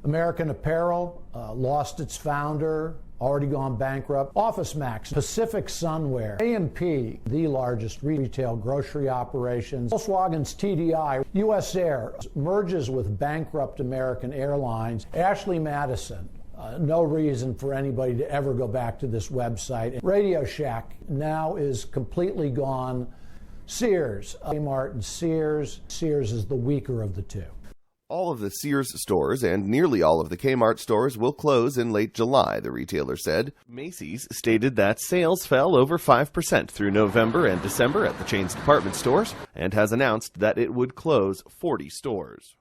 American Apparel lost its founder, already gone bankrupt. Office Max, Pacific Sunwear, A&P, the largest retail grocery operations. Volkswagen's TDI, US Air merges with bankrupt American Airlines. Ashley Madison, no reason for anybody to ever go back to this website. Radio Shack now is completely gone. Sears, Kmart and Sears. Sears is the weaker of the two. All of the Sears stores and nearly all of the Kmart stores will close in late July, the retailer said. Macy's stated that sales fell over 5% through November and December at the chain's department stores and has announced that it would close 40 stores.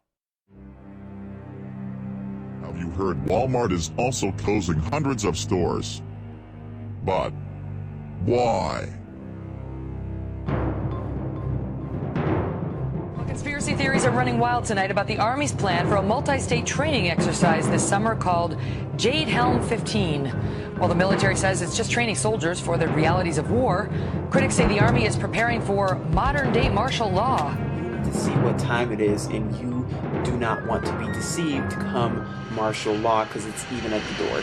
Have you heard Walmart is also closing hundreds of stores? But why? Conspiracy theories are running wild tonight about the Army's plan for a multi-state training exercise this summer called Jade H15. While the military says it's just training soldiers for the realities of war, critics say the Army is preparing for modern-day martial law. You need to see what time it is, and you do not want to be deceived come martial law because it's even at the door.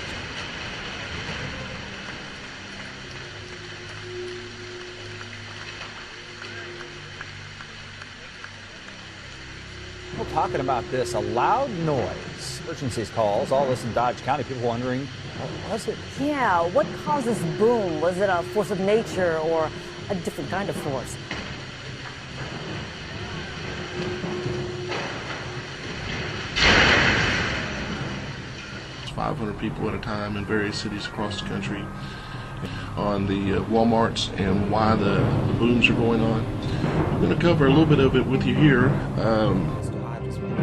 People talking about this, a loud noise, emergencies calls, all this in Dodge County, people wondering, what was it? Yeah, what caused this boom? Was it a force of nature or a different kind of force? It's 500 people at a time in various cities across the country on the Walmarts and why the booms are going on. I'm going to cover a little bit of it with you here.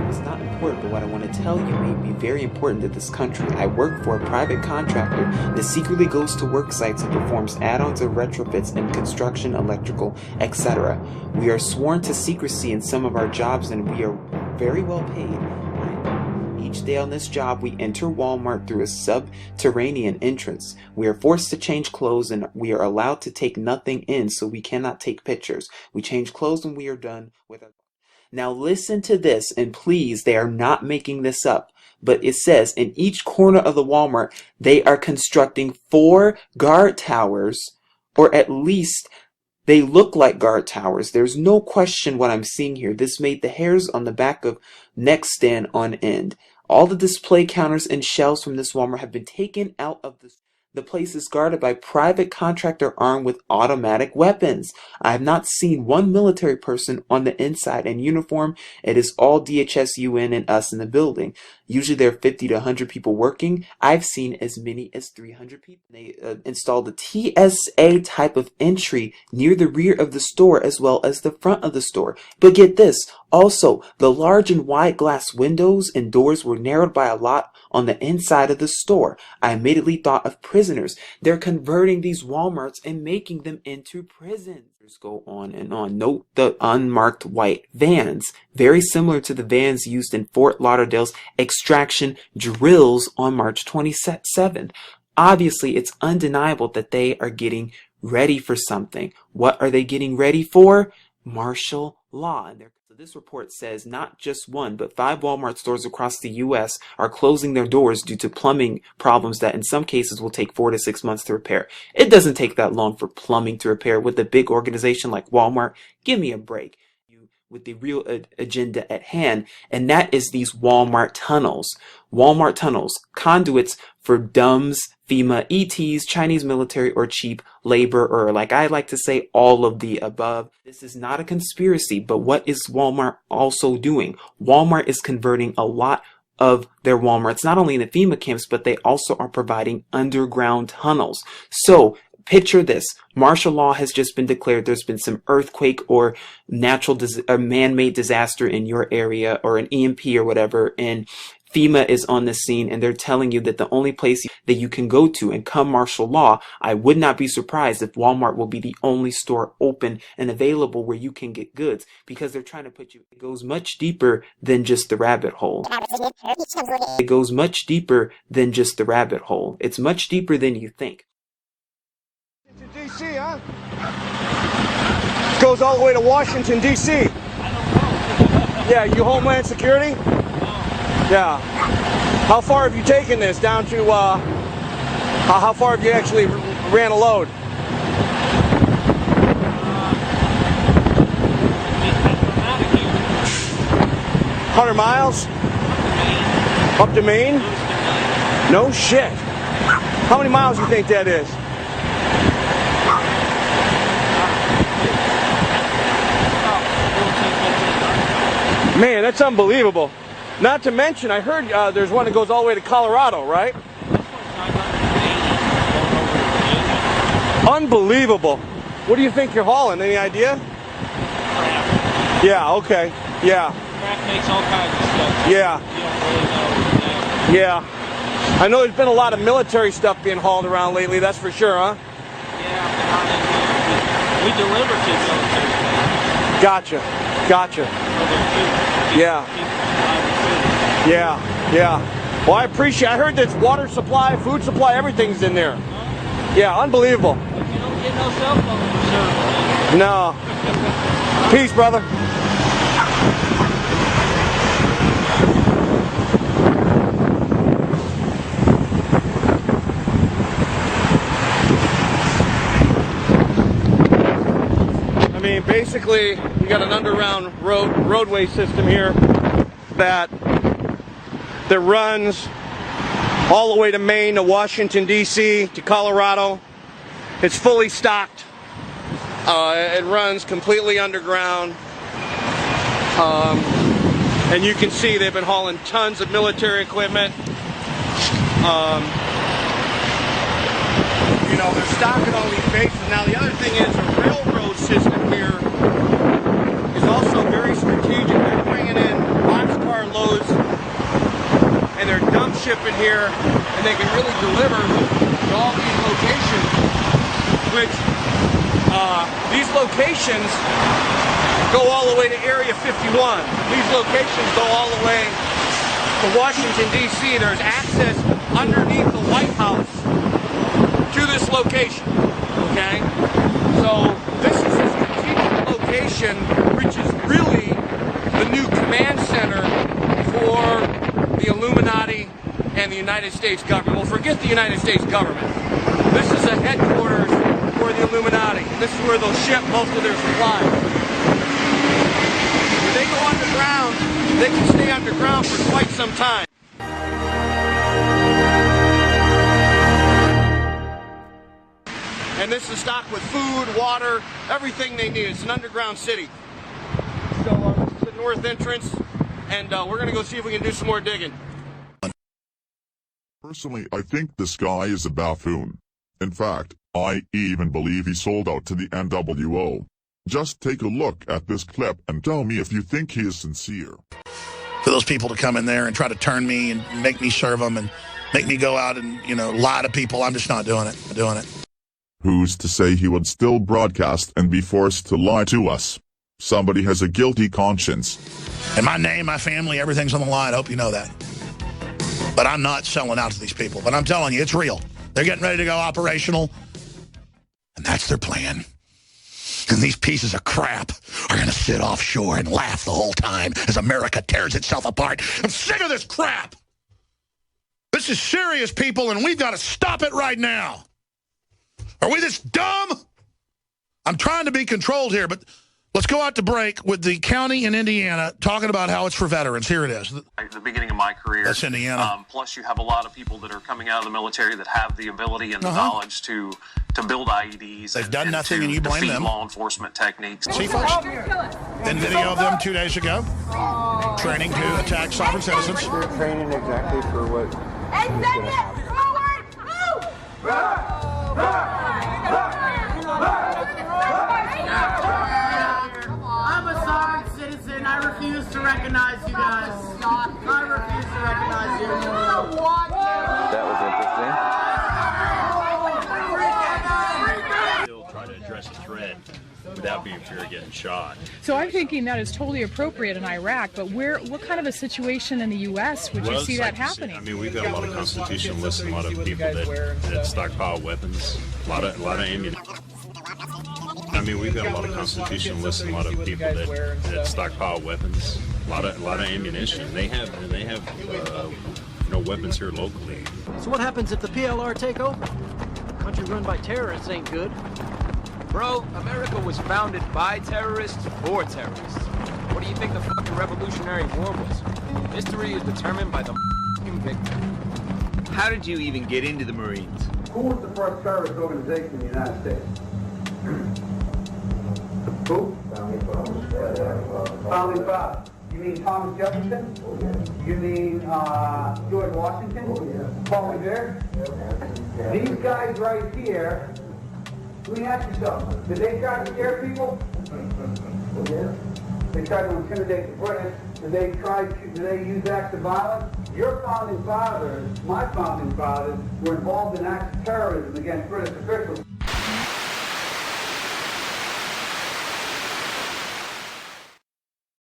It's not important, but what I want to tell you may be very important to this country. I work for a private contractor that secretly goes to work sites and performs add-ons and retrofits in construction, electrical, etc. We are sworn to secrecy in some of our jobs, and we are very well paid. Each day on this job, we enter Walmart through a subterranean entrance. We are forced to change clothes, and we are allowed to take nothing in, so we cannot take pictures. We change clothes when we are done with our... Now listen to this, and please, they are not making this up, but it says in each corner of the Walmart, they are constructing 4 guard towers, or at least they look like guard towers. There's no question what I'm seeing here. This made the hairs on the back of neck stand on end. All the display counters and shelves from this Walmart have been taken out of the place is guarded by private contractor armed with automatic weapons. I have not seen one military person on the inside in uniform. It is all DHS, UN, and us in the building. Usually there are 50 to 100 people working. I've seen as many as 300 people. They installed the TSA type of entry near the rear of the store as well as the front of the store. But get this, also, the large and wide glass windows and doors were narrowed by a lot on the inside of the store. I immediately thought of prisoners. They're converting these Walmarts and making them into prisons. Go on and on. Note the unmarked white vans, very similar to the vans used in Fort Lauderdale's extraction drills on March 27th. Obviously, it's undeniable that they are getting ready for something. What are they getting ready for? Martial law. So this report says not just 1, but 5 Walmart stores across the U.S. are closing their doors due to plumbing problems that in some cases will take 4 to 6 months to repair. It doesn't take that long for plumbing to repair with a big organization like Walmart. Give me a break. With the real agenda at hand, and that is these Walmart tunnels. Walmart tunnels, conduits for DUMS, FEMA, ETs, Chinese military, or cheap labor, or like I like to say, all of the above. This is not a conspiracy, but what is Walmart also doing? Walmart is converting a lot of their Walmarts, not only in the FEMA camps, but they also are providing underground tunnels. So picture this. Martial law has just been declared. There's been some earthquake or natural man-made disaster in your area or an EMP or whatever, and FEMA is on the scene and they're telling you that the only place that you can go to and come martial law, I would not be surprised if Walmart will be the only store open and available where you can get goods, because they're trying to put you, it goes much deeper than just the rabbit hole. It goes much deeper than just the rabbit hole. It's much deeper than you think. D.C., huh? It goes all the way to Washington, D.C. Yeah, you Homeland Security? Yeah. How far have you taken this down to, how far have you actually ran a load? 100 miles? Up to Maine? No shit. How many miles do you think that is? Man, that's unbelievable. Not to mention, I heard there's one that goes all the way to Colorado, right? Unbelievable. What do you think you're hauling? Any idea? Yeah, okay. Yeah. Crack makes all kinds of stuff. Yeah. You don't really know exactly. Yeah. I know there's been a lot of military stuff being hauled around lately, that's for sure, huh? Yeah, but not in here. We deliver to military. Gotcha. Gotcha. Yeah. Yeah. Yeah. Well, I appreciate it. I heard there's water supply, food supply, everything's in there. Yeah, unbelievable. But you don't get no cell phone service. No. Peace, brother. I mean, basically, you got an underground roadway system here that runs all the way to Maine, to Washington, D.C., to Colorado. It's fully stocked. It runs completely underground. And you can see they've been hauling tons of military equipment. You know, they're stocking all these bases. Now, the other thing is the railroad system here is also very strategic. They're bringing in boxcar loads and they're dump shipping here, and they can really deliver to all these locations, which these locations go all the way to Area 51. These locations go all the way to Washington, D.C. There's access underneath the White House to this location, okay? So this is a strategic location, which is really the new command center for the Illuminati and the United States government. Well, forget the United States government. This is a headquarters for the Illuminati. This is where they'll ship most of their supplies. When they go underground, they can stay underground for quite some time. And this is stocked with food, water, everything they need. It's an underground city. So this is the north entrance, and we're going to go see if we can do some more digging. Personally, I think this guy is a buffoon. In fact, I even believe he sold out to the NWO. Just take a look at this clip and tell me if you think he is sincere. For those people to come in there and try to turn me and make me serve them and make me go out and, you know, lie to people, I'm just not doing it. Who's to say he would still broadcast and be forced to lie to us? Somebody has a guilty conscience. And my name, my family, everything's on the line. I hope you know that. But I'm not selling out to these people. But I'm telling you, it's real. They're getting ready to go operational. And that's their plan. And these pieces of crap are going to sit offshore and laugh the whole time as America tears itself apart. I'm sick of this crap. This is serious, people, and we've got to stop it right now. Are we this dumb? I'm trying to be controlled here, but let's go out to break with the county in Indiana talking about how it's for veterans. Here it is. At the beginning of my career. That's Indiana. Plus, you have a lot of people that are coming out of the military that have the ability and the knowledge to build IEDs. They've done nothing, and you blame them. Law enforcement techniques. See first. Then video of them 2 days ago. Training to attack sovereign citizens. You're training exactly for what? I'm a sovereign citizen. I refuse to recognize you guys. I refuse to recognize you. That was interesting. Still try to address a threat without being fear of getting shot. So I'm thinking that is totally appropriate in Iraq, but what kind of a situation in the U.S. would you see that happening? I mean, we've got a lot of constitutionalists and a lot of people that stockpile weapons, a lot of ammunition. I mean, we've got a lot of constitutionalists and a lot of people that stockpile weapons, a lot of ammunition. They have weapons here locally. So what happens if the PLR take over? A country run by terrorists ain't good. Bro, America was founded by terrorists for terrorists. What do you think the fucking Revolutionary War was? History is determined by the victor. How did you even get into the Marines? Who was the first terrorist organization in the United States? Who? Founding Fathers. You mean Thomas Jefferson? You mean George Washington? Paul Revere? These guys right here, let me ask you something. Did they try to scare people? They tried to intimidate the British. Did they use acts of violence? Your founding fathers, my founding fathers, were involved in acts of terrorism against British officials.